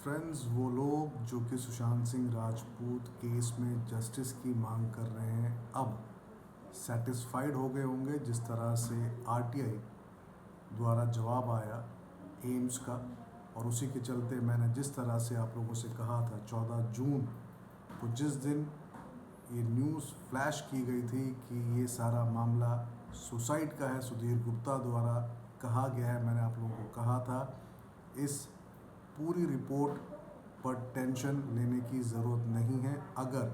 Friends, वो लोग जो कि सुशांत सिंह राजपूत केस में जस्टिस की मांग कर रहे हैं, अब सेटिस्फाइड हो गए होंगे जिस तरह से आरटीआई द्वारा जवाब आया एम्स का। और उसी के चलते मैंने जिस तरह से आप लोगों से कहा था 14 जून को, जिस दिन ये न्यूज़ फ्लैश की गई थी कि ये सारा मामला सुसाइड का है, सुधीर गुप्ता द्वारा कहा गया है, मैंने आप लोगों को कहा था इस पूरी रिपोर्ट पर टेंशन लेने की ज़रूरत नहीं है। अगर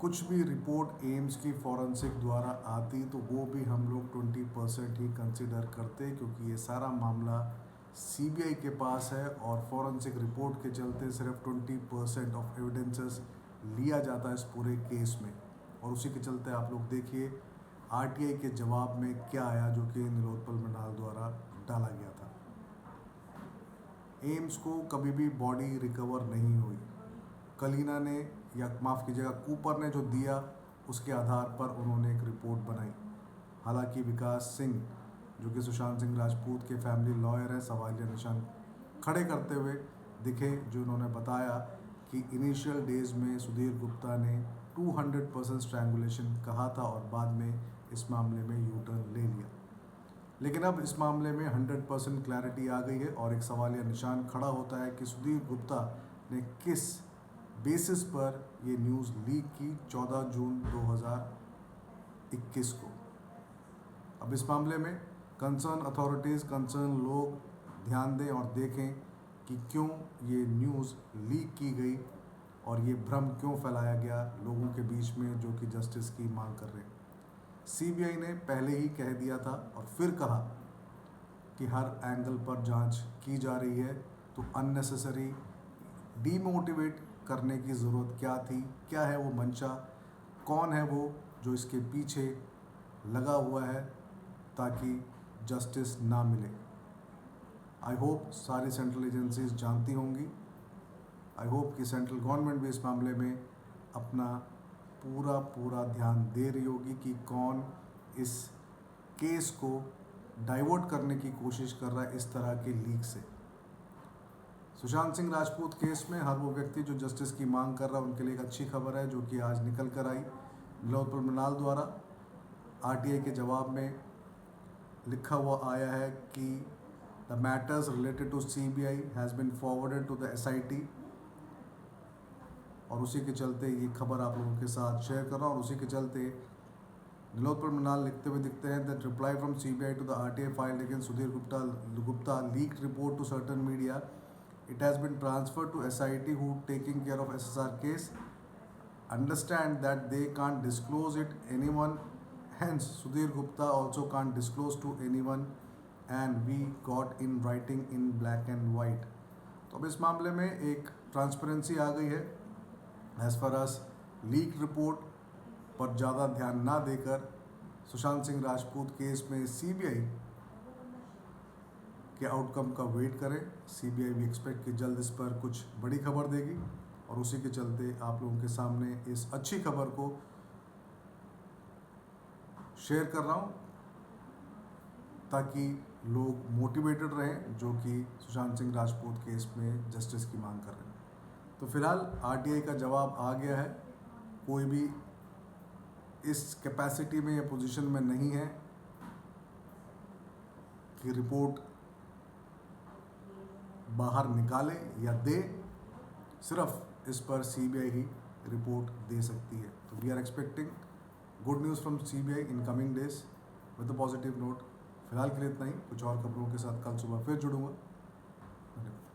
कुछ भी रिपोर्ट एम्स की फॉरेंसिक द्वारा आती तो वो भी हम लोग 20% ही कंसिडर करते, क्योंकि ये सारा मामला सीबीआई के पास है और फॉरेंसिक रिपोर्ट के चलते सिर्फ 20% ऑफ एविडेंसेस लिया जाता है इस पूरे केस में। और उसी के चलते आप लोग देखिए आरटीआई के जवाब में क्या आया, जो कि नीलोत्पल मृणाल द्वारा डाला गया था। एम्स को कभी भी बॉडी रिकवर नहीं हुई। कलीना ने, या माफ़ कीजिएगा कूपर ने जो दिया उसके आधार पर उन्होंने एक रिपोर्ट बनाई। हालांकि विकास सिंह जो कि सुशांत सिंह राजपूत के फैमिली लॉयर हैं, सवालिया निशान खड़े करते हुए दिखे, जो उन्होंने बताया कि इनिशियल डेज में सुधीर गुप्ता ने 200% स्ट्रैंगुलेशन कहा था और बाद में इस मामले में यू टर्न ले लिया। लेकिन अब इस मामले में 100% क्लैरिटी आ गई है और एक सवालिया निशान खड़ा होता है कि सुधीर गुप्ता ने किस बेसिस पर ये न्यूज़ लीक की 14 जून 2021 को। अब इस मामले में कंसर्न अथॉरिटीज़, कंसर्न लोग ध्यान दें और देखें कि क्यों ये न्यूज़ लीक की गई और ये भ्रम क्यों फैलाया गया लोगों के बीच में जो कि जस्टिस की मांग कर रहे हैं। सीबीआई ने पहले ही कह दिया था और फिर कहा कि हर एंगल पर जांच की जा रही है, तो अननेसेसरी डीमोटिवेट करने की ज़रूरत क्या थी? क्या है वो मंशा? कौन है वो जो इसके पीछे लगा हुआ है ताकि जस्टिस ना मिले? आई होप सारी सेंट्रल एजेंसीज जानती होंगी। आई होप कि सेंट्रल गवर्नमेंट भी इस मामले में अपना पूरा ध्यान दे रही होगी कि कौन इस केस को डाइवर्ट करने की कोशिश कर रहा है इस तरह के लीक से। सुशांत सिंह राजपूत केस में हर वो व्यक्ति जो जस्टिस की मांग कर रहा है उनके लिए एक अच्छी खबर है, जो कि आज निकल कर आई नीलोत्पल मृणाल द्वारा। आरटीआई के जवाब में लिखा हुआ आया है कि the matters related to CBI has been forwarded to the SIT. और उसी के चलते ये खबर आप लोगों के साथ शेयर कर रहा हूँ। और उसी के चलते नीलोत्पल मृणाल लिखते हुए दिखते हैं that reply from CBI to the RTI filed against Sudhir Gupta leaked report to certain media, it has been transferred to SIT who taking care of SSR case, understand that they can't disclose it anyone, hence Sudhir Gupta also can't disclose to anyone and we got in writing in black and white। तो अब इस मामले में एक transparency आ गई है। As far as leak report पर ज़्यादा ध्यान ना देकर सुशांत सिंह राजपूत केस में सीबीआई के आउटकम का वेट करें। सीबीआई भी एक्सपेक्ट कि जल्द इस पर कुछ बड़ी खबर देगी और उसी के चलते आप लोगों के सामने इस अच्छी खबर को शेयर कर रहा हूँ ताकि लोग मोटिवेटेड रहें जो कि सुशांत सिंह राजपूत केस में जस्टिस की मांग कर रहे हैं। तो फिलहाल आरटीआई का जवाब आ गया है। कोई भी इस कैपेसिटी में या पोजीशन में नहीं है कि रिपोर्ट बाहर निकाले या दे, सिर्फ इस पर सीबीआई ही रिपोर्ट दे सकती है। तो we are expecting good news from CBI in coming days with a positive note. फिलहाल के लिए इतना ही, कुछ और खबरों के साथ कल सुबह फिर जुड़ूंगा। धन्यवाद।